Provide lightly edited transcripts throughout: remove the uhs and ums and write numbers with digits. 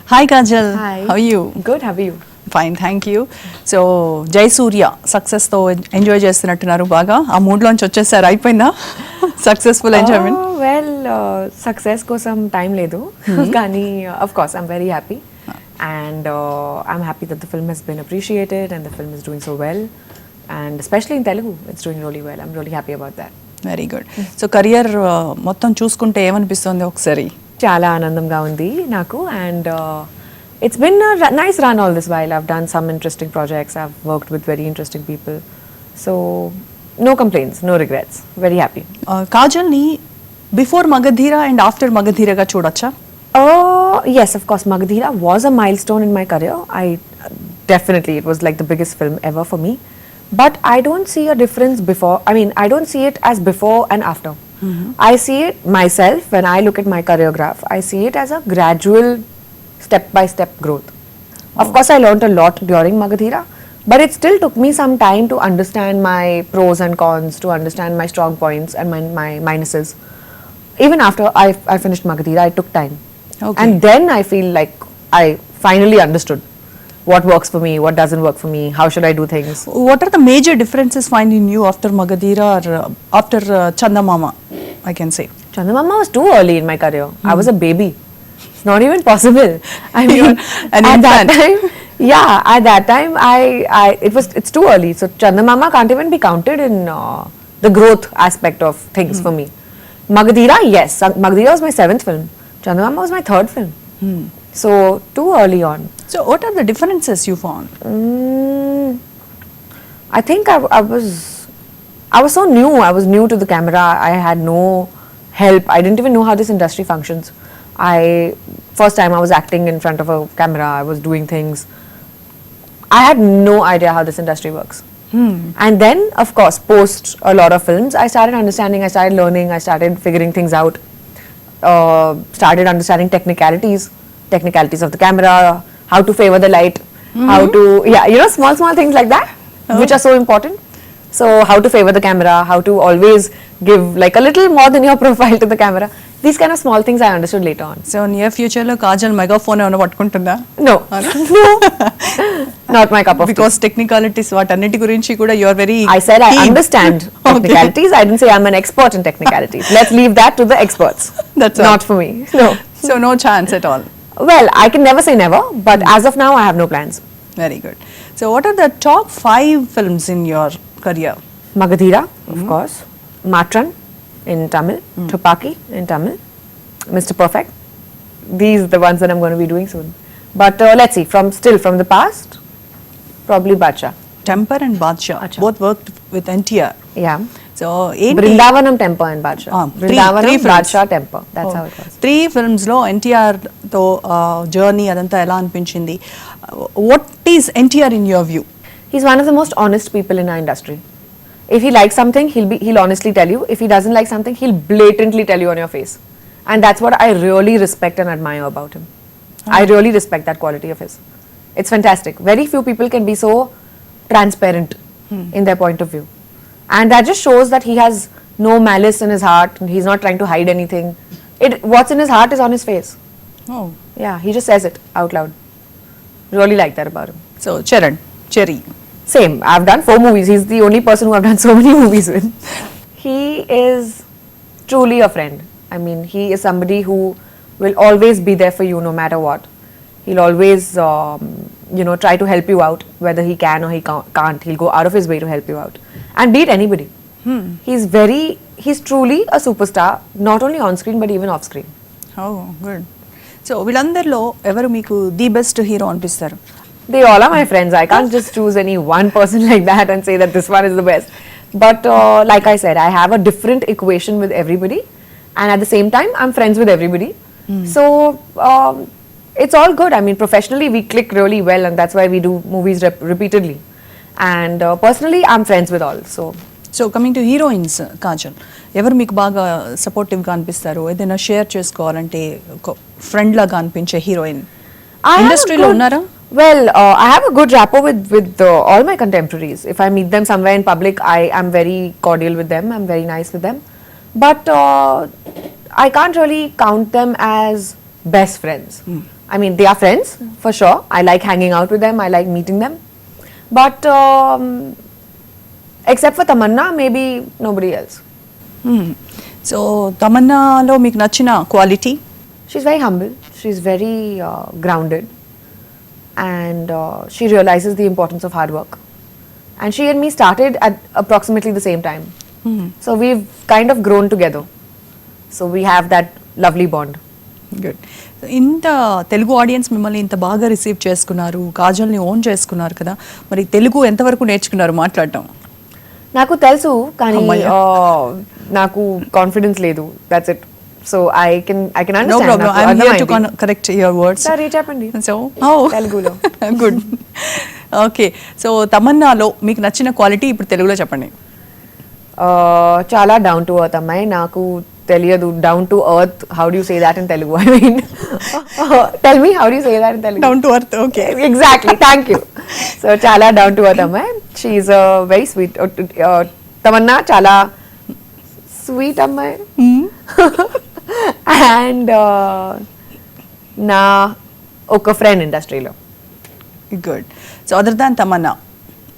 Hi Kajal. Hi. How are you? Good, how are you? Fine, thank you. So జై సూర్య సక్సెస్తో enjoy చేస్తున్నట్టున్నారు బాగా. ఆ మూడ్లోంచి వచ్చేసారు, అయిపోయిందా సక్సెస్ఫుల్ ఎంజాయ్మెంట్? Well, success కోసం time లేదు. కానీ of course I'm very happy. And I'm happy that the film has been appreciated and the film is doing so well. And especially in Telugu, it's doing really well. I'm really happy about that. Very good. So career మొత్తం చూసుకుంటే ఏమనిపిస్తుంది ఒకసారి? చాలా ఆనందంగా ఉంది నాకు. And it's been a nice run all this while. I've done some interesting projects. I've worked with very interesting people. So no complaints, no regrets. Very happy. కాజల్ని before Magadheera and after మగధీరగా చూడొచ్చా? Yes, of course. Magadhira was a milestone in my career. Definitely, it was like the biggest film ever for me. But I don't see a difference before. I mean, I don't see it as before and after. I see it myself when I look at my career graph. I see it as a gradual, step-by-step growth. Of course, I learned a lot during Magadhira, but it still took me some time to understand my pros and cons, to understand my strong points and my minuses. Even after I finished Magadhira, it took time. Okay. And then I feel like I finally understood what works for me, what doesn't work for me, how should I do things. What are the major differences find in you after Magadhira or after Chandamama, I can say? Chandamama was too early in my career. I was a baby. It's not even possible. I mean, an at that infant. time, at that time, it's too early. So Chandamama can't even be counted in the growth aspect of things for me. Magadhira, yes. Magadhira was my 7th film. Chandamama was my 3rd film. So too early on. So what are the differences you found? I think I was so new. I was new to the camera. I had no help. I didn't even know how this industry functions. First time I was acting in front of a camera. I was doing things. I had no idea how this industry works. And then, of course, post a lot of films, I started understanding, I started learning, I started figuring things out, started understanding technicalities of the camera, how to favor the light, how to, small things like that, which are so important. So, how to favor the camera, how to always give like a little more than your profile to the camera. These kind of small things I understood later on. So near future lo Kajal megaphone ఏమైనా పట్టుకుంటుందా? No, not my cup of tea. Because technicalities వాటన్నిటి గురించి కూడా you are very I said I keen. understand technicalities. I didn't say I'm an expert in technicalities. Let's leave that to the experts. That's all. Not for me. No. So no chance at all. Well, I can never say never, but as of now, I have no plans. Very good. So what are the top 5 films in your career? Magadhira, of course. Matran in Tamil. Tupaki in Tamil. Mr. Perfect. These are the ones that I'm going to be doing soon. But let's see, from the past, probably Badshah. Temper and Badshah. Badshah. Both worked with NTR. Yeah. So ఏంటి Brindavanam Temper and Badshah. three Brindavanam, films. Badshah, Temper. That's how it was. 3 ఫిల్మ్స్లో ఎన్టీఆర్తో journey అదంతా ఎలా అనిపించింది? What is NTR in your view? He's one of the most honest people in our industry. If he likes something, he'll honestly tell you. If he doesn't like something, he'll blatantly tell you on your face. And that's what I really respect and admire about him. I really respect that quality of his. It's fantastic. Very few people can be so transparent in their point of view. And that just shows that he has no malice in his heart. He's not trying to hide anything. What's in his heart is on his face. Oh. Yeah, he just says it out loud. Really like that about him. So Charan, Cherry. Same. I've done 4 movies. He's the only person who I've done so many movies with. He is truly a friend. I mean, he is somebody who will always be there for you no matter what. He'll always, try to help you out, whether he can or he can't. He'll go out of his way to help you out. And beat anybody. He's truly a superstar, not only on screen but even off screen. Oh, good. So వీళ్ళందరిలో ఎవరు మీకు the best hero అనిపిస్తారు? They all are my friends. I can't just choose any one person like that and say that this one is the best. But like I said, I have a different equation with everybody. And at the same time, I'm friends with everybody. So it's all good. I mean, professionally, we click really well. And that's why we do movies repeatedly. And personally, I'm friends with all. So coming to heroines, Kajal ఎవరు మీకు బాగా సపోర్టివ్గా అనిపిస్తారు? ఏదైనా share చేసుకోవాలంటే ఒక friend లాగా అనిపించే హీరోయిన్ ఇండస్ట్రీలో ఉన్నారా? Well, I have a good rapport with all my contemporaries. If I meet them somewhere in public, I am very cordial with them. I'm very nice with them. But I can't really count them as best friends. I mean, they are friends for sure. I like hanging out with them. I like meeting them. But except for Tamanna, maybe nobody else. So తమన్నాలో మీకు నచ్చిన quality? She's very humble. She's very grounded, and she realizes the importance of hard work. And she and me started at approximately the same time. So we've kind of grown together. So we have that lovely bond. Good. ఇంత Telugu audience మిమ్మల్ని ఇంత బాగా receive చేసుకున్నారు, కాజల్ని own చేసుకున్నారు కదా, మరి తెలుగు ఎంతవరకు నేర్చుకున్నారు మాట్లాడటం? నాకు తెలుసు కానీ అమ్మయ్య. నాకు కాన్ఫిడెన్స్ లేదు. That's it. So I can no understand. Problem, I am here to correct your words. సరే చెప్పండి. సో తెలుగులో. గుడ్. ఓకే, సో తమన్నాలో మీకు నచ్చిన క్వాలిటీ ఇప్పుడు తెలుగులో చెప్పండి. చాలా డౌన్ టు ఎర్త్ అమ్మాయి. నాకు తెలియదు down to earth. How do you say that in Telugu? I mean tell me, how do you say that in Telugu? Down to earth. Okay, exactly. Thank you. So చాలా down to earth అమ్మాయి. She is very sweet. Tamannaah చాలా sweet అమ్మాయి. And నా ఒక friend ఇండస్ట్రీలో. Good. So other than Tamannaah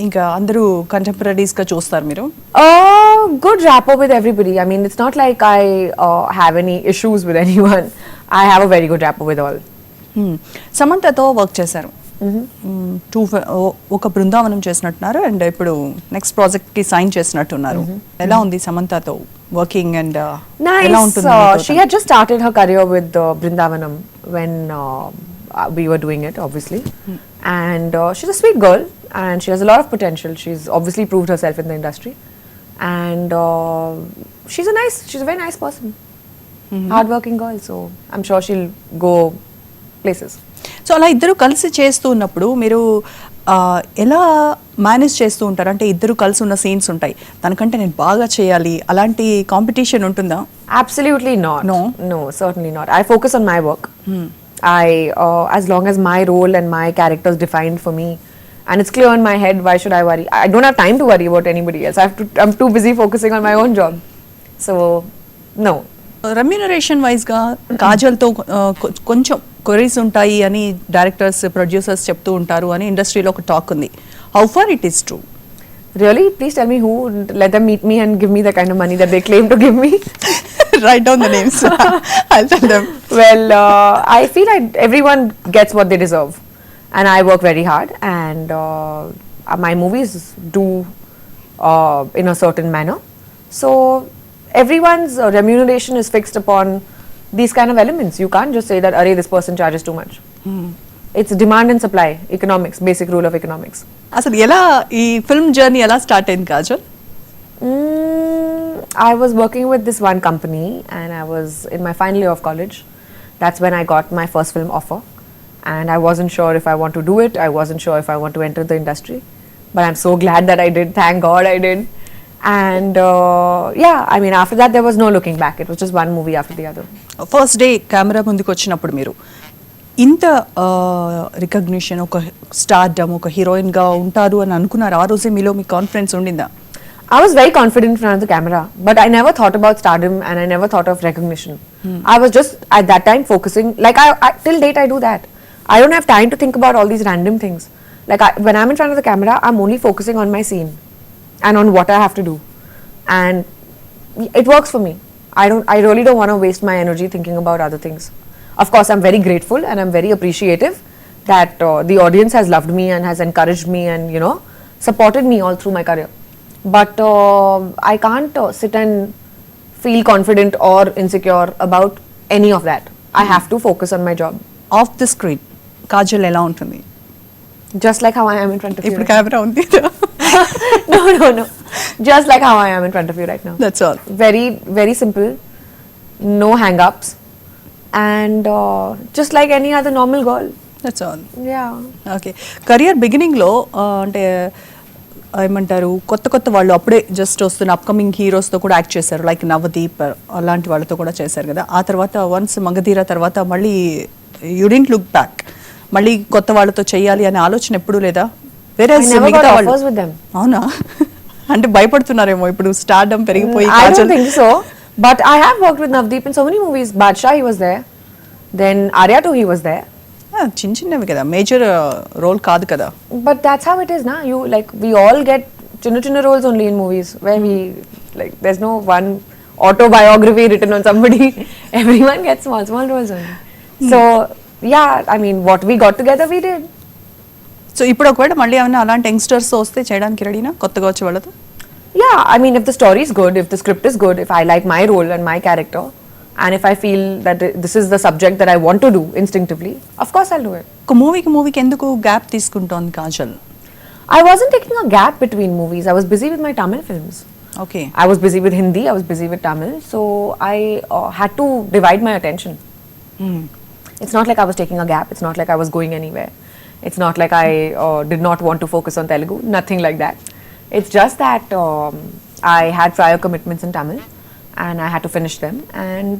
ఇంకా అందరూ కంటెంపరీస్గా చూస్తారు మీరు? Good rapport with everybody. I mean, it's not like I have any issues with anyone. I have a very good rapport with all. సమంతతో వర్క్ చేశారు. ఒక బృందావనం చేసినట్టున్నారు అండ్ ఇప్పుడు నెక్స్ట్ ప్రాజెక్ట్కి సైన్ చేసినట్టున్నారు. ఎలా ఉంది సమంతతో వర్కింగ్ అండ్ ఎలా Nice. ఉంటుంది? She had just started her career with Brindavanam when we were doing it, obviously. And she's a sweet girl and she has a lot of potential. She's obviously proved herself in the industry. And she's a very nice person. Hardworking girl. So I'm sure she'll go places. So అలా ఇద్దరు కలిసి చేస్తూ ఉన్నప్పుడు మీరు ఎలా manage చేస్తూ ఉంటారు? అంటే ఇద్దరు కలిసి ఉన్న సీన్స్ ఉంటాయి, దానికంటే నేను బాగా చేయాలి, అలాంటి కాంపిటీషన్ ఉంటుందా? Absolutely not. No? No, certainly not. I focus on my work. As long as my role and my character is defined for me and it's clear in my head, why should I worry? I don't have time to worry about anybody else. I'm too busy focusing on my own job. So, no. Remuneration వైజ్గా కాజల్తో కొంచెం queries ఉంటాయి అని directors, producers చెప్తూ ఉంటారు అని ఇండస్ట్రీలో ఒక talk ఉంది. How far it is true? Really? Please tell me who. Let them meet me and give me the kind of money that they claim to give me. Write down the names. I'll tell them. Well, I feel like everyone gets what they deserve. And I work very hard. And my movies do in a certain manner. So, everyone's remuneration is fixed upon these kind of elements. You can't just say that, array, this person charges too much. It's demand and supply, economics, basic rule of economics. అసలు ఎలా ఈ film journey ఎలా start అయింది Kajal? I was working with this one company and I was in my final year of college. That's when I got my first film offer. And I wasn't sure if I want to do it. I wasn't sure if I want to enter the industry. But I'm so glad that I did. Thank God I did. And yeah, I mean, after that, there was no looking back. It was just one movie after the other. First day camera ముందుకు వచ్చినప్పుడు మీరు ఇంత recognition, ఒక stardom, ఒక హీరోయిన్గా ఉంటారు అని అనుకున్నారు? ఆ రోజే మీలో మీ confidence ఉండిందా? I was very confident in front of the camera, but I never thought about stardom and I never thought of recognition. I was just at that time focusing, like till date I do that. I don't have time to think about all these random things. Like when I'm in front of the camera, I'm only focusing on my scene and on what I have to do. And it works for me. I really don't want to waste my energy thinking about other things. Of course, I'm very grateful and I'm very appreciative that the audience has loved me and has encouraged me and, you know, supported me all through my career. But I can't sit and feel confident or insecure about any of that. I have to focus on my job. Of the screen Kajal ఎలా ఉంటుంది? Just like how I am in front of you. ఇప్పుడు right camera ఉంది. now. No. Just like how I am in front of you right now. That's all. Very, very simple. No hang-ups. And just like any other normal girl. That's all. Yeah. Okay, career బిగినింగ్లో అంటే ఏమంటారు, కొత్త వాళ్ళు అప్పుడే just వస్తున్న upcoming హీరోస్తో కూడా act చేశారు, like Navdeep అలాంటి వాళ్ళతో కూడా చేశారు కదా. ఆ తర్వాత వన్స్ మగధీర తర్వాత మళ్ళీ యూ డింట్ లుక్ బ్యాక్, మళ్ళీ కొత్త వాళ్ళతో చేయాలి అనే ఆలోచన ఎప్పుడూ లేదా? వేరే I never got offers with them. అవునా? అంటే భయపడుతున్నారేమో ఇప్పుడు స్టార్డమ్ పెరిగిపోయి. I don't think so. But I have worked with Navdeep in so many movies. Badshah, he was there. Then Arya too, he was there. చిన్న చిన్నవి కదా, major role కాదు కదా. But that's how it is now. You like we all get chinna roles only in movies where we like there's no one autobiography written on somebody. Everyone gets small roles only. So yeah, I mean what we got together we did. So ఇప్పుడు ఒకవేళ మళ్ళీ ఏమైనా అలాంటి youngsters వస్తే చేయడానికి రెడీనా కొత్తగా వచ్చే వాళ్ళతో? Yeah, I mean if the story is good, if the script is good, if I like my role and my character, and if I feel that this is the subject that I want to do instinctively, of course I'll do it. ఒక మూవీకి ఎందుకు gap తీసుకుంటోంది Kajal? I wasn't taking a gap between movies. I was busy with my Tamil films. Okay. I was busy with Hindi, I was busy with Tamil, so I had to divide my attention. It's not like I was taking a gap, it's not like I was going anywhere. It's not like I did not want to focus on Telugu, nothing like that. It's just that I had prior commitments in Tamil and I had to finish them, and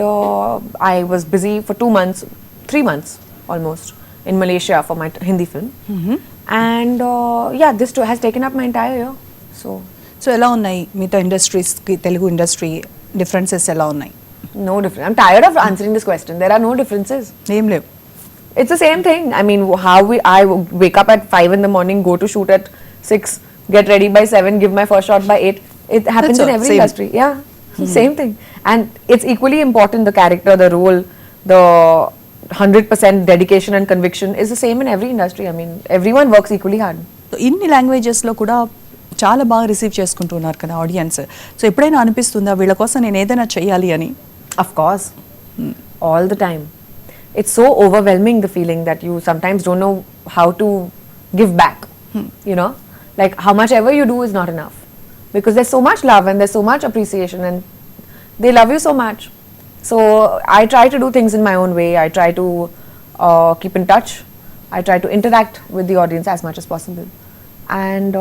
I was busy for 3 months almost in Malaysia for my Hindi film. And yeah, this too has taken up my entire year. So ఎలా ఉన్నాయి మిగతా ఇండస్ట్రీస్కి Telugu industry differences ఎలా ఉన్నాయి? No difference. I'm tired of answering this question. There are no differences. ఏం లేవు. It's the same thing. I mean, I wake up at 5 in the morning, go to shoot at 6, get ready by 7, give my first shot by 8. It happens That's in all, every same. industry. Yeah, same thing. And it's equally important, the character, the role, the 100% dedication and conviction is the same in every industry. I mean, everyone works equally hard. So ఇన్ని లాంగ్వేజెస్లో కూడా చాలా బాగా receive చేసుకుంటున్నారు కదా audience. So ఎప్పుడైనా అనిపిస్తుందా వీళ్ళ కోసం నేను ఏదైనా చెయ్యాలి అని? Of course. All the time. It's so overwhelming, the feeling that you sometimes don't know how to give back. You know? Like how much ever you do is not enough. Because there's so much love and there's so much appreciation and they love you so much. So I try to do things in my own way. I try to keep in touch. I try to interact with the audience as much as possible. And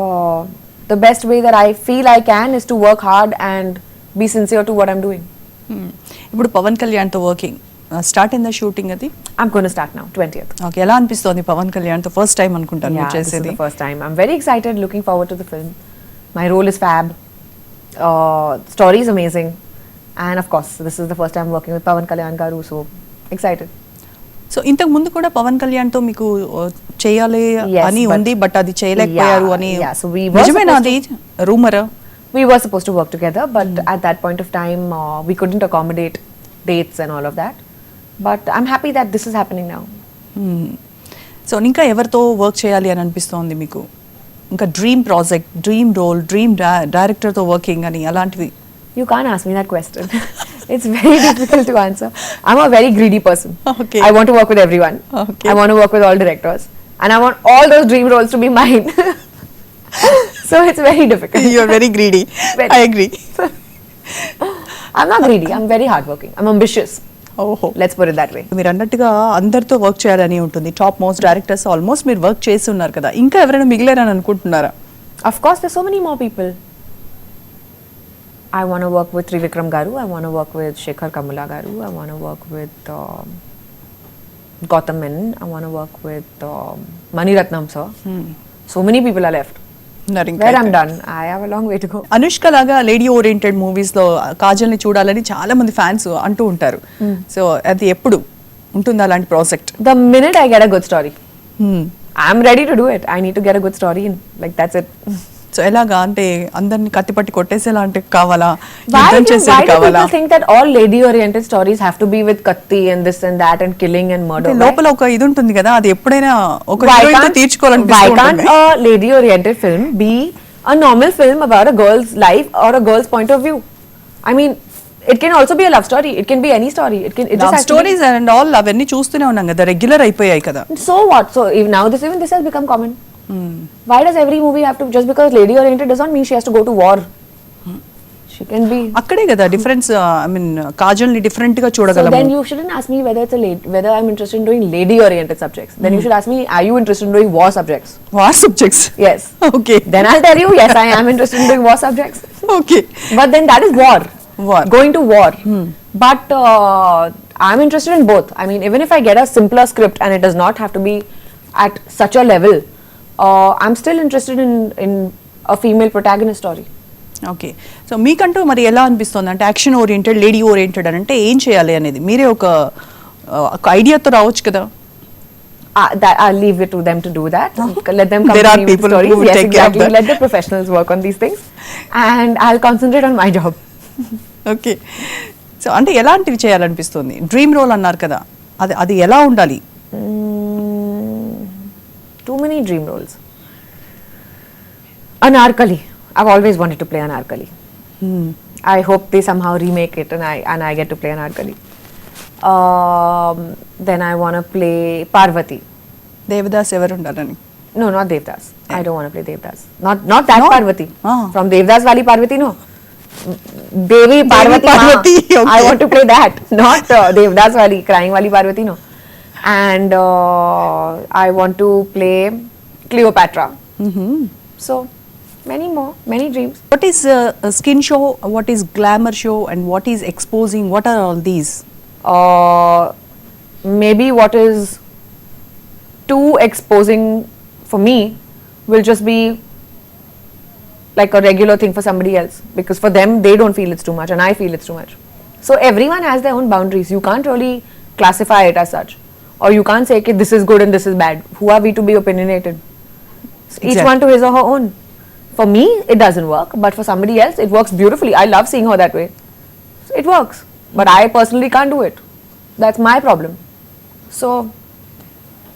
the best way that I feel I can is to work hard and be sincere to what I'm doing. ఇప్పుడు పవన్ కళ్యాణ్తో working start అయిందా shooting అది? I'm going to start now, 20th. Okay. ఎలా అనిపిస్తోంది పవన్ కళ్యాణ్తో first time అనుకుంటాను Yeah, మీరు this is చేసేది? the first time. I'm very excited, looking forward to the film. My role is fab. Story is amazing. And of course, this is the first time working with Pavan Kalyan garu, so excited. So ఇంతకు ముందు కూడా పవన్ కళ్యాణ్తో మీకు చేయాలి Yes, అని but- ఉంది, but అది చేయలేకపోయారు అని Yeah, so we were నిజమేనా అది rumour? We were supposed to work together, but at that point of time, we couldn't accommodate dates and all of that. But I'm happy that this is happening now. So ఇంకా ఎవరితో work చేయాలి అని అనిపిస్తోంది మీకు? ఇంకా dream project, dream role, dream డైరెక్టర్తో working అని అలాంటివి? You can't ask me that question. It's very difficult to answer. I'm a very greedy person. Okay. I want to work with everyone. Okay. I want to work with all directors. And I want all those dream roles to be mine. So it's very difficult. You are very greedy. Very. I agree. I'm not greedy. I'm very hardworking. I'm ambitious. ఓహో. Let's put it that way. మీరు అన్నట్టుగా అందరితో work చేయాలని ఉంటుంది. Top most directors almost మీరు work చేసి ఉన్నారు కదా, ఇంకా ఎవరైనా మిగిలారని అనుకుంటున్నారా? Of course, there's so many more people. I want to work with Trivikram garu. I want to work with Shekhar Kamula garu. I want to work with Gautam Menon. I want to work with Mani Ratnam sir. So many people are left. ఉన్నారు ఇంకా Where I'm అయితే. done, I have a long way to go. Anushka లాగా lady oriented movies లో కాజల్ని చూడాలని చాలా మంది fans అంటూ ఉంటారు. సో అది ఎప్పుడు ఉంటుంది అలాంటి project? The minute I get a good story, I'm ready to do it. I need to get a good story in. Like that's it. So ఎలాగా అంటే అందరిని కత్తిపట్టి కొట్టేసేలా అంటే కావాలా, Why యుద్ధం do చేసేది కావాలా? people think that all lady-oriented stories have to be with katti and this and that and killing and murder? అంటే లోపల ఒక ఇది ఉంటుంది కదా, అది ఎప్పుడైనా ఒక Why హీరోయిన్ తో can't తీర్చుకోవాలనిపిస్తుంది. a lady-oriented film be a normal film about a girl's life or a girl's point of view? I mean, it can also be a love story. It can be any story. It just love has to be. Stories and all అవన్నీ చూస్తూనే ఉన్నాం కదా, regular అయిపోయాయి కదా. So what? So if now even this has become common. Why does every movie have to, just because lady oriented does not mean she has to go to war? She can be. అక్కడే కదా difference. I mean కాజల్ని different గా So చూడగలము. then you shouldn't ask me whether I'm interested in doing lady oriented subjects. Then you should ask me, are you interested in doing war subjects? War subjects. Yes. Okay. Then I'll tell you, yes, I am interested in doing war subjects. Okay. But then that is war. War. Going to war. But I'm interested in both. I mean, even if I get a simpler script and it does not have to be at such a level, I'm still interested in a female protagonist story. Okay. So మీకంటూ మరి ఎలా అనిపిస్తుంది అంటే action oriented, lady oriented అని అంటే ఏం చేయాలి అనేది మీరే ఒక ఐడియాతో రావచ్చు కదా. that I'll leave it to them to do that. Let them come There to are me with people stories. who will Yes, take care of exactly. that. Let the professionals work on these things, and I'll concentrate on my job. Okay. So అంటే ఎలాంటివి చేయాలనిపిస్తుంది? Dream role అన్నారు కదా, అది అది ఎలా ఉండాలి? Too many dream roles. Anarkali. I've always wanted to play Anarkali. I hope they somehow remake it and I get to play Anarkali. Then I want to play Parvati. Devdas ఎవరు ఉండాలని? No, not Devdas. I don't want to play Devdas. Not that No? Parvati. Ah. From Devdas Wali Parvati, no. Devi Parvati. Parvati, I okay. want to play that, not Devdas Wali, crying Wali Parvati, no. And I want to play Cleopatra. So many more, many dreams. What is skin show? What is glamour show? And what is exposing? What are all these? Maybe what is too exposing for me will just be like a regular thing for somebody else, because for them they don't feel it's too much and I feel it's too much. So everyone has their own boundaries. You can't really classify it as such, or you can't say okay, this is good and this is bad. Who are we to be opinionated? Each Exactly. one to his or her own. For me it doesn't work, but for somebody else it works beautifully. I love seeing her that way. It works, but I personally can't do it. That's my problem. So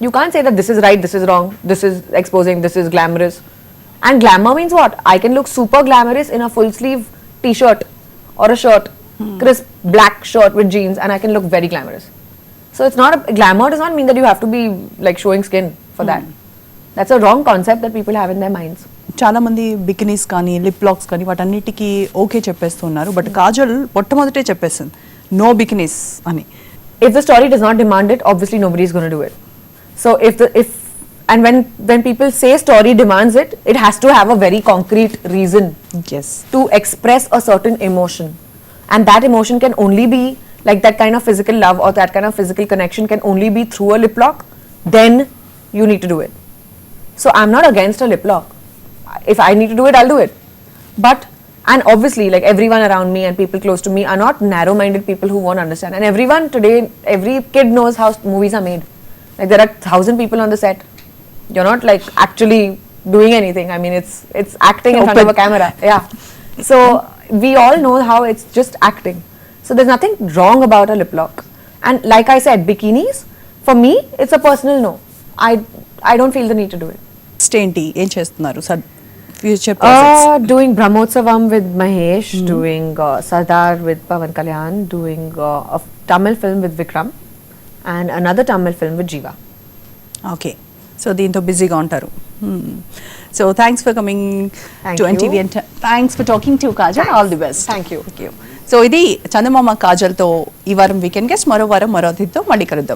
you can't say that this is right, this is wrong, this is exposing, this is glamorous. And glamour means what? I can look super glamorous in a full sleeve t-shirt or a shirt, crisp black shirt with jeans, and I can look very glamorous. So it's not glamour does not mean that you have to be like showing skin for that. That's a wrong concept that people have in their minds. చాలా మంది బికినీస్ కానీ lip lakhs కానీ వాటన్నిటికీ okay చెప్పేస్తున్నారు, but Kajal మొట్టమొదటే చెప్పేసింది no బికినీస్ అని. If the story does not demand it, obviously nobody is going to do it. So when people say story demands it, it has to have a very concrete reason yes. to express a certain emotion, and that emotion can only be like that kind of physical love or that kind of physical connection can only be through a lip lock. Then you need to do it. So I'm not against a lip lock. If I need to do it, I'll do it. But and obviously like everyone around me and people close to me are not narrow minded people who won't understand, and everyone today, every kid knows how movies are made. Like there are 1,000 people on the set. You're not like actually doing anything. I mean it's acting in front of a camera. Yeah. So we all know how it's just acting. So there's nothing wrong about a lip lock. And like I said, bikinis, for me it's a personal no. I don't feel the need to do it. Next ఏంటి, ఏం చేస్తున్నారు future projects? Doing Brahmotsavam with Mahesh, doing Sardar with Pawan Kalyan, doing a Tamil film with Vikram, and another Tamil film with Jiva. Okay. So దీంతో బిజీగా ఉంటారు. So thanks for coming Thank to you. NTV and thanks for talking to Kajal. All the best. Thank you. So ఇది చందమామ కాజల్తో ఈ వారం weekend guest. మరో వారం మరో అతిథితో మళ్ళీ కలుద్దాం.